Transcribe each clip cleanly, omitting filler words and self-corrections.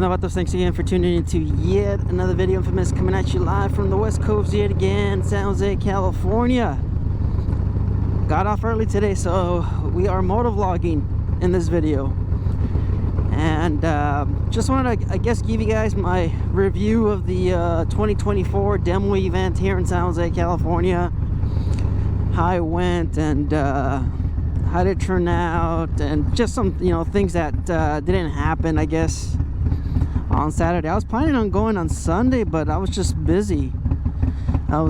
Vatos, thanks again for tuning into yet another video. Infamous coming at you live from the West Coast yet again, San Jose, California. Got off early today, so we are motovlogging in this video. And just wanted to, I guess, give you guys my review of the 2024 demo event here in San Jose, California. How it went and how did it turn out, and just some, things that didn't happen, I guess, on Saturday. I was planning on going on Sunday, but I was just busy. I'm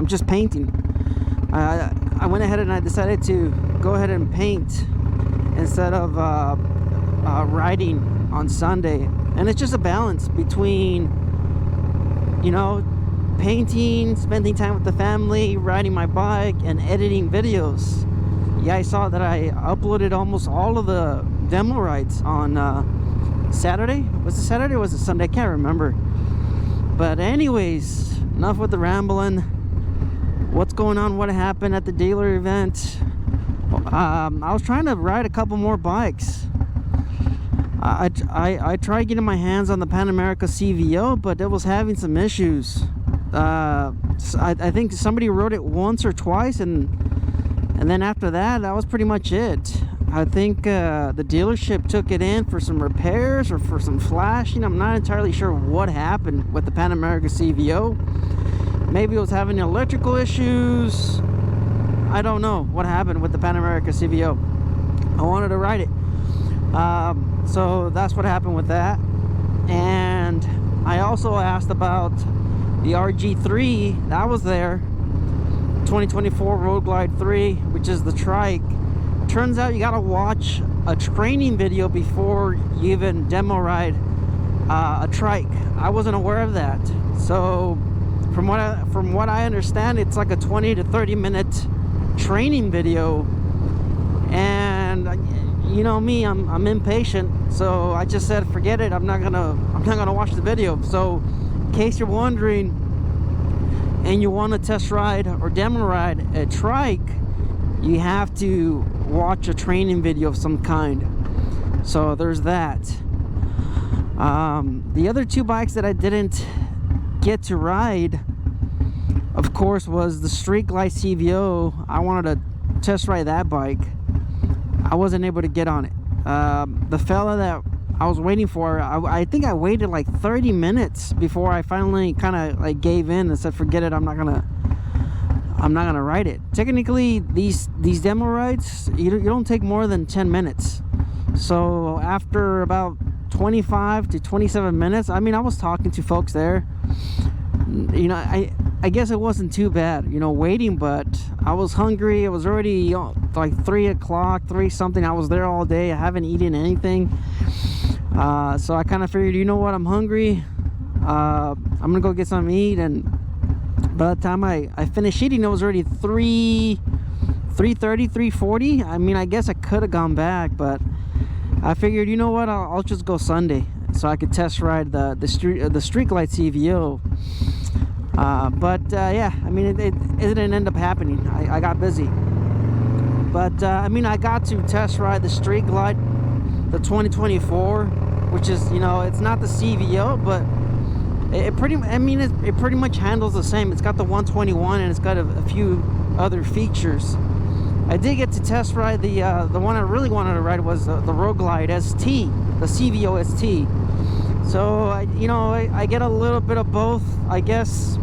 just painting. I went ahead and I decided to go ahead and paint instead of riding on Sunday. And it's just a balance between, painting, spending time with the family, riding my bike, and editing videos. Yeah, I saw that I uploaded almost all of the demo rides on Saturday. Was it Saturday or was it Sunday? I can't remember. But anyways, enough with the rambling. What's going on? What happened at the dealer event? I was trying to ride a couple more bikes. I tried getting my hands on the Pan America CVO, but it was having some issues. I think somebody rode it once or twice, and then after that was pretty much it. I think the dealership took it in for some repairs or for some flashing. I'm not entirely sure what happened with the Pan America CVO. Maybe it was having electrical issues. I don't know what happened with the Pan America CVO. I wanted to ride it. So that's what happened with that. And I also asked about the RG3 that was there, 2024 Road Glide 3, which is the trike. Turns out you gotta watch a training video before you even demo ride a trike. I wasn't aware of that. So from what I understand, it's like a 20 to 30 minute training video, and you know me, I'm impatient, so I just said forget it. I'm not gonna watch the video. So in case you're wondering and you want to test ride or demo ride a trike, you have to watch a training video of some kind. So there's that. The other two bikes that I didn't get to ride, of course, was the Street Glide CVO. I wanted to test ride that bike. I wasn't able to get on it. The fella that I was waiting for, I think I waited like 30 minutes before I finally kind of like gave in and said forget it, I'm not gonna ride it. Technically these demo rides, you don't take more than 10 minutes. So after about 25 to 27 minutes, I was talking to folks there, I guess it wasn't too bad, waiting, but I was hungry. It was already like 3 o'clock, 3 something. I was there all day. I haven't eaten anything. So I kind of figured, you know what, I'm hungry. I'm gonna go get something to eat. And by the time I finished eating, it was already 3:30, 3:40. I guess I could have gone back, but I figured, you know what, I'll just go Sunday so I could test ride the Street Glide CVO. Yeah, it didn't end up happening. I got busy. But I got to test ride the Street Glide, the 2024, which is, it's not the CVO, but it pretty much handles the same. It's got the 121 and it's got a few other features. I did get to test ride the one I really wanted to ride was the Road Glide ST, the CVO ST. So I get a little bit of both, I guess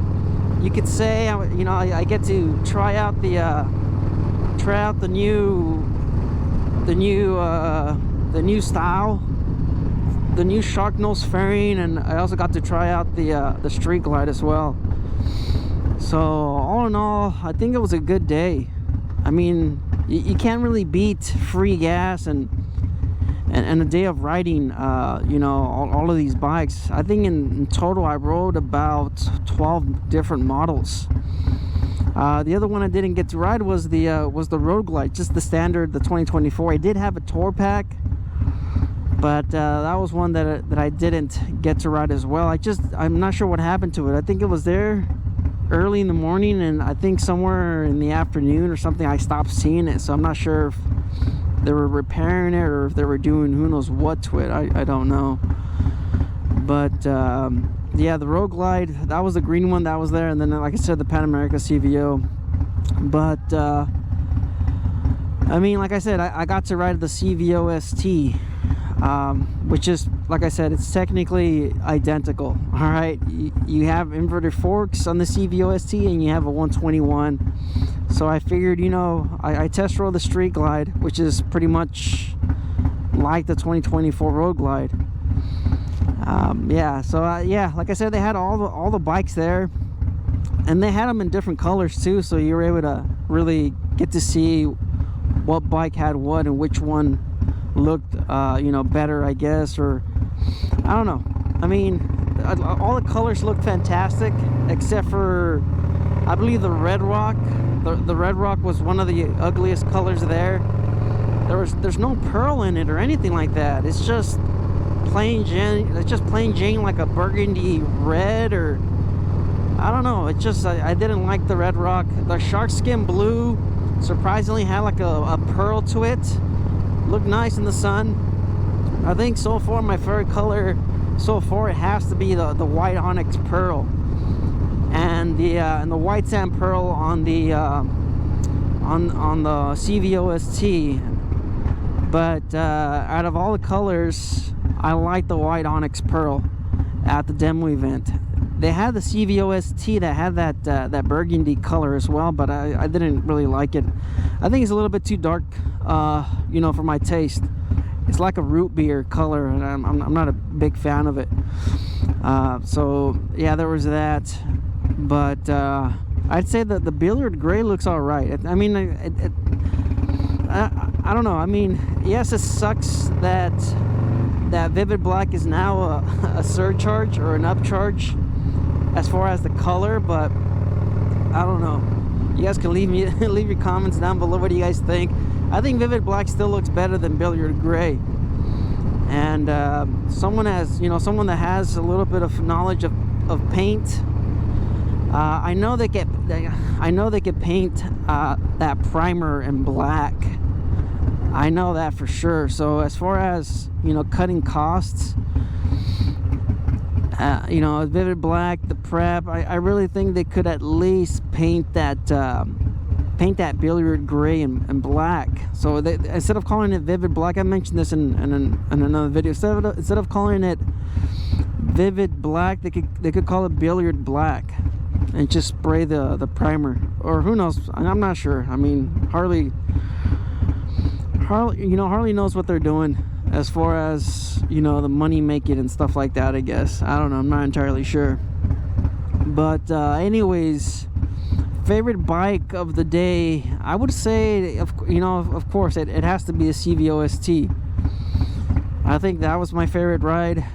you could say. I get to try out the new style, the new shark nose fairing, and I also got to try out the Street Glide as well. So all in all, I think it was a good day. You can't really beat free gas and a day of riding all of these bikes. I think in total I rode about 12 different models. The other one I didn't get to ride was the Road Glide, just the standard, the 2024. I did have a tour pack, but that was one that I didn't get to ride as well. I'm not sure what happened to it. I think it was there early in the morning, and I think somewhere in the afternoon or something I stopped seeing it, so I'm not sure they were repairing it, or if they were doing who knows what to it. I don't know. But yeah, the Road Glide, that was the green one that was there, and then like I said, the Pan America CVO. But I mean, like I said, I got to ride the CVO ST, which is, like I said, it's technically identical. All right, you have inverted forks on the CVO ST, and you have a 121. So I figured, you know, I test rode the Street Glide, which is pretty much like the 2024 Road Glide. Yeah, so yeah, like I said, they had all the bikes there, and they had them in different colors too, so you were able to really get to see what bike had what and which one looked you know, better, I guess, or I don't know. I mean, all the colors looked fantastic except for, I believe, the Red Rock. The Red Rock was one of the ugliest colors there. There's no pearl in it or anything like that. It's just plain Jane. It's just plain Jane, like a burgundy red, or I don't know. It just, I didn't like the Red Rock. The Shark Skin Blue surprisingly had like a pearl to it. Looked nice in the sun. I think so far my favorite color so far, it has to be the white onyx pearl, and the white sand pearl on the CVO ST. But out of all the colors, I like the white onyx pearl at the demo event. They had the CVO ST that had that burgundy color as well, but I didn't really like it. I think it's a little bit too dark, you know, for my taste. It's like a root beer color, and I'm not a big fan of it. So yeah, there was that. But I'd say that the Billiard Gray looks all right. I mean, I don't know. I mean, yes, it sucks that Vivid Black is now a surcharge or an upcharge as far as the color, but I don't know. You guys can leave your comments down below. What do you guys think? I think Vivid Black still looks better than Billiard Gray. And someone that has a little bit of knowledge of paint, I know they can paint that primer in black. I know that for sure. So as far as, you know, cutting costs, you know, Vivid Black, the prep, I really think they could at least paint that Billiard Gray and black. So instead of calling it Vivid Black, I mentioned this in another video, instead of calling it Vivid Black, they could call it Billiard Black and just spray the primer, or who knows, I'm not sure. I mean, Harley, you know, Harley knows what they're doing as far as, you know, the money making and stuff like that, I guess. I don't know, I'm not entirely sure. But anyways, favorite bike of the day, I would say, you know, of course, it has to be a CVO ST. I think that was my favorite ride.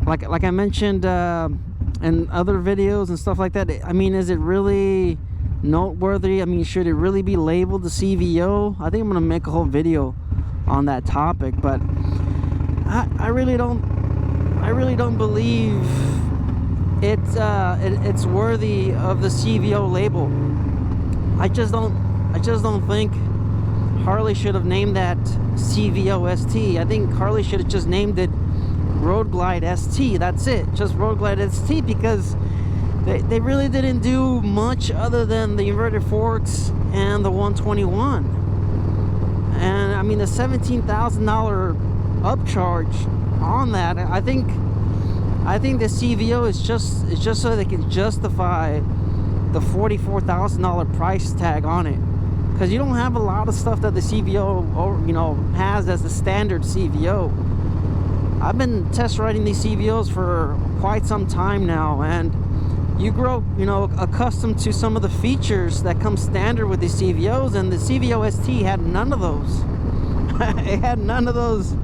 Like I mentioned in other videos and stuff like that, I mean, is it really noteworthy? I mean, should it really be labeled the CVO? I think I'm gonna make a whole video on that topic, but I really don't believe it's worthy of the CVO label. I just don't think Harley should have named that CVO ST. I think Harley should have just named it Road Glide ST. That's it, just Road Glide ST, because they really didn't do much other than the inverted forks and the 121. And I mean, the $17,000 upcharge on that, I think the CVO is just so they can justify the $44,000 price tag on it, because you don't have a lot of stuff that the CVO, or, you know, has as the standard CVO. I've been test riding these CVOs for quite some time now, and you grow, you know, accustomed to some of the features that come standard with these CVOs, and the CVO ST had none of those. It had none of those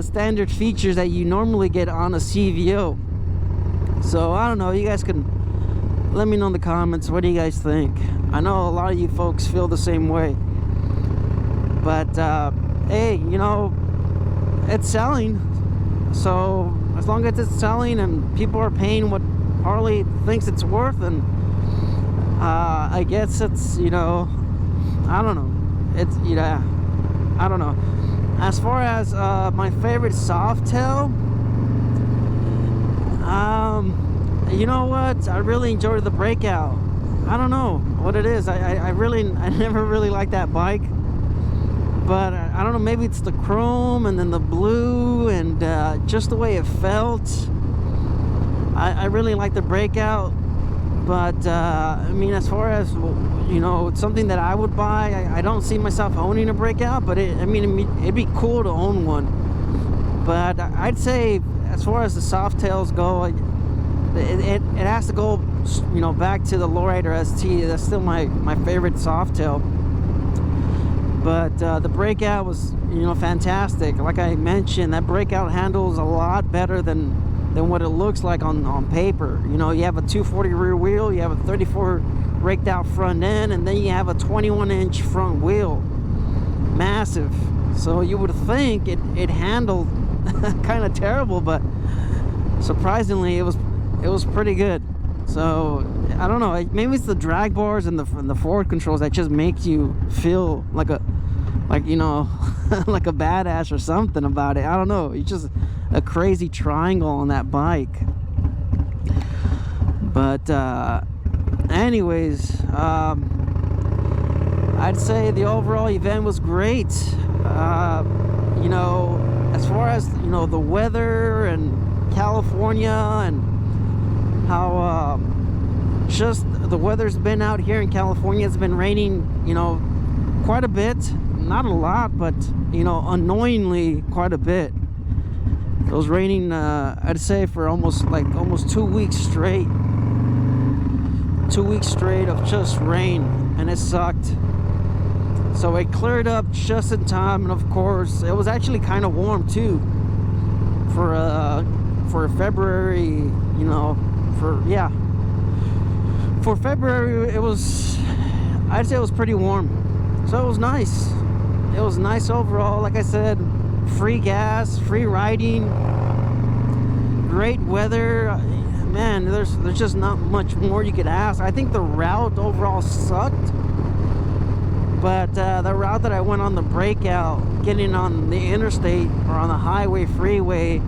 standard features that you normally get on a CVO. So I don't know, you guys can let me know in the comments, what do you guys think? I know a lot of you folks feel the same way, but hey, you know, it's selling, so as long as it's selling and people are paying what Harley thinks it's worth, and I guess it's, you know, I don't know, it's, yeah, I don't know. As far as my favorite Softail, you know what? I really enjoyed the Breakout. I don't know what it is. I never really liked that bike. But I don't know, maybe it's the chrome and then the blue and just the way it felt. I really like the Breakout. But I mean, as far as, you know, it's something that I would buy. I don't see myself owning a Breakout, but it'd be cool to own one. But I'd say, as far as the Softails go, it has to go, you know, back to the Lowrider ST. That's still my favorite Softail. But the Breakout was, you know, fantastic. Like I mentioned, that Breakout handles a lot better than what it looks like on paper. You know, you have a 240 rear wheel, you have a 34 raked out front end, and then you have a 21-inch front wheel. Massive. So you would think it handled kind of terrible, but surprisingly it was pretty good. So I don't know, maybe it's the drag bars and the forward controls that just makes you feel like you know, like a badass or something about it. I don't know, it's just a crazy triangle on that bike. But anyways, I'd say the overall event was great. You know, as far as, you know, the weather and California and how just the weather's been out here in California. It's been raining, you know, quite a bit. Not a lot, but, you know, annoyingly quite a bit. It was raining, I'd say, for almost 2 weeks straight. 2 weeks straight of just rain, and it sucked. So it cleared up just in time, and of course, it was actually kind of warm too for February. You know, for February, it was, I'd say it was pretty warm. So it was nice. It was nice overall. Like I said, free gas, free riding, great weather. Man, there's just not much more you could ask. I think the route overall sucked, but the route that I went on the Breakout, getting on the interstate or on the highway, freeway,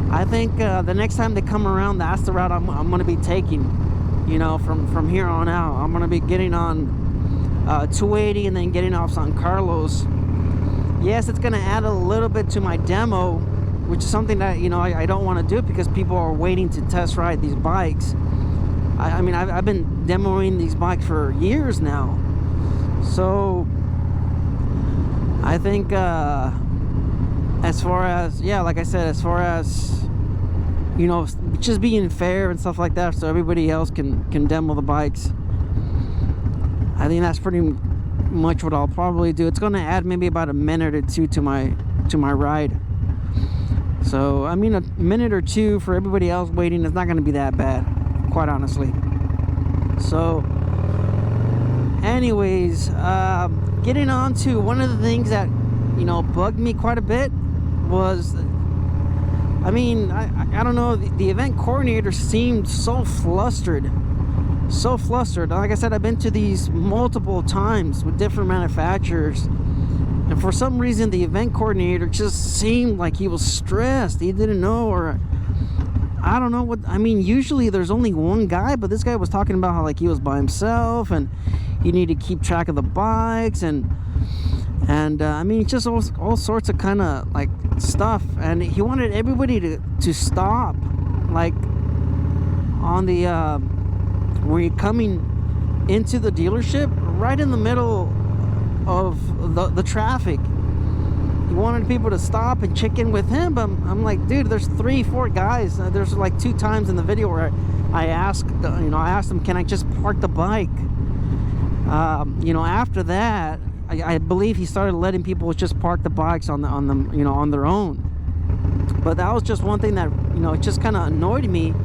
I think the next time they come around, that's the route I'm going to be taking. You know, from here on out, I'm going to be getting on 280 and then getting off San Carlos. Yes, it's going to add a little bit to my demo, which is something that, you know, I don't want to do because people are waiting to test ride these bikes. I mean, I've been demoing these bikes for years now. So I think as far as, yeah, like I said, as far as, you know, just being fair and stuff like that, so everybody else can demo the bikes, I think that's pretty much what I'll probably do. It's going to add maybe about a minute or two to my ride. So I mean, a minute or two for everybody else waiting is not going to be that bad, quite honestly. So anyways, getting on to one of the things that, you know, bugged me quite a bit was, I mean, I don't know, the event coordinator seemed so flustered. Like I said, I've been to these multiple times with different manufacturers, and for some reason the event coordinator just seemed like he was stressed. He didn't know, or I don't know what. I mean, usually there's only one guy, but this guy was talking about how like he was by himself and you need to keep track of the bikes and I mean, just all sorts of kind of like stuff. And he wanted everybody to stop, like on the where you're coming into the dealership, right in the middle of the traffic. He wanted people to stop and check in with him, but I'm like, dude, there's 3-4 guys. There's like 2 times in the video where I asked him, can I just park the bike? You know, after that, I believe he started letting people just park the bikes on them, you know, on their own. But that was just one thing that, you know, it just kind of annoyed me,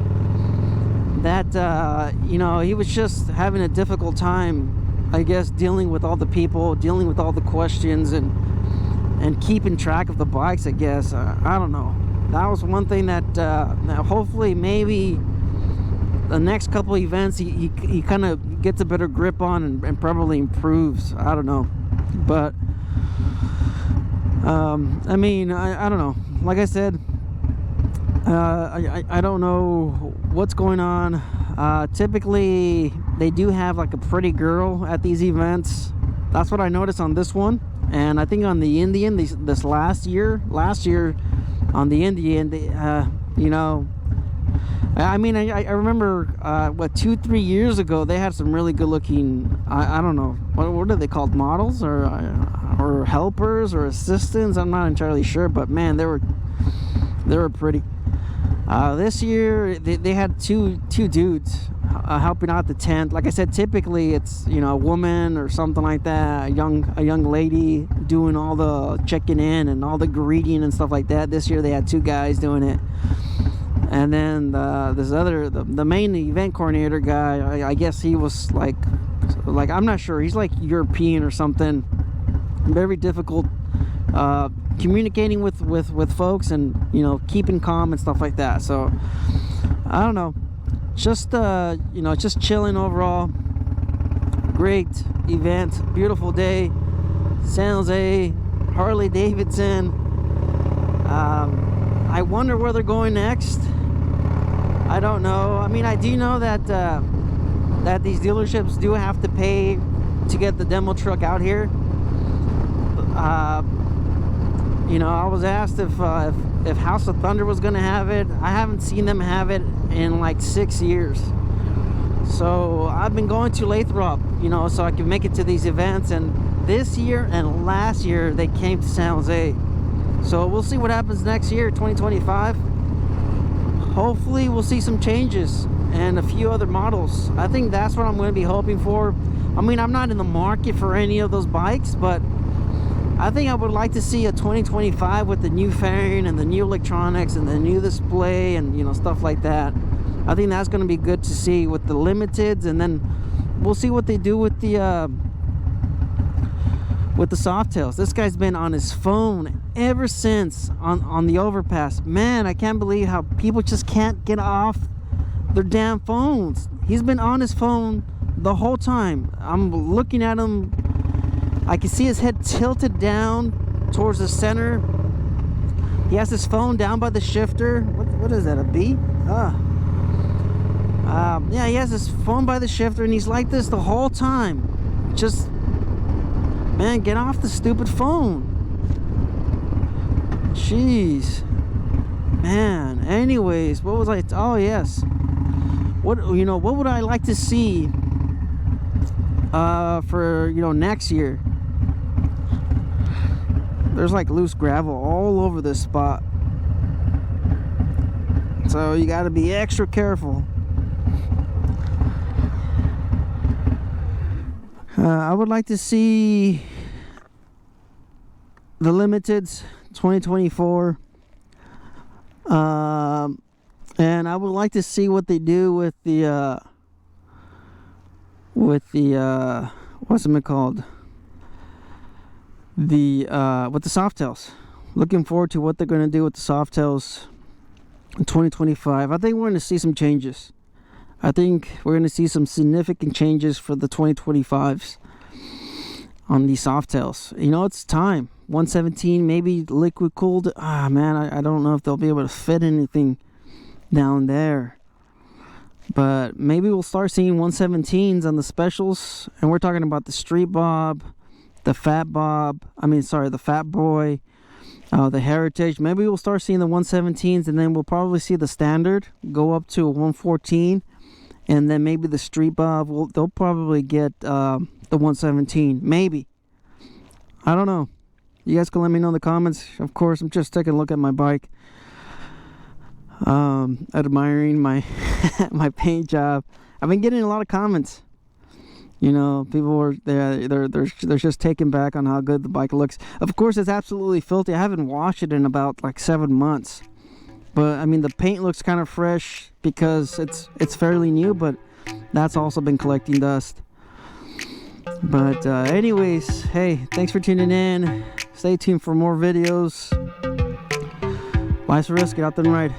that you know, he was just having a difficult time, I guess, dealing with all the people, dealing with all the questions, and keeping track of the bikes, I guess. I don't know. That was one thing that hopefully maybe the next couple events he kind of gets a better grip on and probably improves. I don't know. But I mean, I don't know. Like I said, I don't know what's going on. Typically, they do have like a pretty girl at these events. That's what I noticed on this one. And I think on the Indian, this last year on the Indian, you know, I mean, I remember, what, 2-3 years ago, they had some really good looking, I don't know, what are they called, models or helpers or assistants? I'm not entirely sure, but man, they were pretty. This year, they had two dudes helping out the tent. Like I said, typically it's, you know, a woman or something like that, a young lady doing all the checking in and all the greeting and stuff like that. This year they had two guys doing it. And then this other, the main event coordinator guy, I guess he was like I'm not sure, he's like European or something. Very difficult communicating with folks, and you know, keeping calm and stuff like that. So I don't know, just you know, just chilling overall. Great event, beautiful day, San Jose, Harley Davidson. I wonder where they're going next. I don't know. I mean, I do know that that these dealerships do have to pay to get the demo truck out here. You know, I was asked if House of Thunder was gonna have it. I haven't seen them have it in like 6 years. So I've been going to Lathrop, you know, so I can make it to these events. And this year and last year they came to San Jose. So we'll see what happens next year, 2025. Hopefully we'll see some changes and a few other models. I think that's what I'm going to be hoping for. I mean, I'm not in the market for any of those bikes, but I think I would like to see a 2025 with the new fairing and the new electronics and the new display and, you know, stuff like that. I think that's going to be good to see with the limiteds, and then we'll see what they do with the Softails. This guy's been on his phone ever since on the overpass. Man, I can't believe how people just can't get off their damn phones. He's been on his phone the whole time. I'm looking at him. I can see his head tilted down towards the center. He has his phone down by the shifter. What is that, a B? Yeah, he has his phone by the shifter, and he's like this the whole time. Just, man, get off the stupid phone. Jeez. Man, anyways, what was I, oh yes. What would I like to see for, you know, next year? There's like loose gravel all over this spot. So you got to be extra careful. I would like to see the limiteds 2024, and I would like to see what they do with the what's it called, with the Softails. Looking forward to what they're going to do with the Softails in 2025. I think we're going to see some changes. I think we're going to see some significant changes for the 2025s on the Softails. You know, it's time. 117, maybe liquid cooled. Man, I don't know if they'll be able to fit anything down there. But maybe we'll start seeing 117s on the specials. And we're talking about the Street Bob, the Fat Bob. The Fat Boy, the Heritage. Maybe we'll start seeing the 117s, and then we'll probably see the Standard go up to a 114. And then maybe the Street Bob, they'll probably get the 117. Maybe. I don't know. You guys can let me know in the comments. Of course, I'm just taking a look at my bike. Admiring my my paint job. I've been getting a lot of comments. You know, people are they're just taken back on how good the bike looks. Of course, it's absolutely filthy. I haven't washed it in about like 7 months. But I mean, the paint looks kind of fresh because it's fairly new, but that's also been collecting dust. But anyways, hey, thanks for tuning in. Stay tuned for more videos. Life's a risk. Get out there and ride.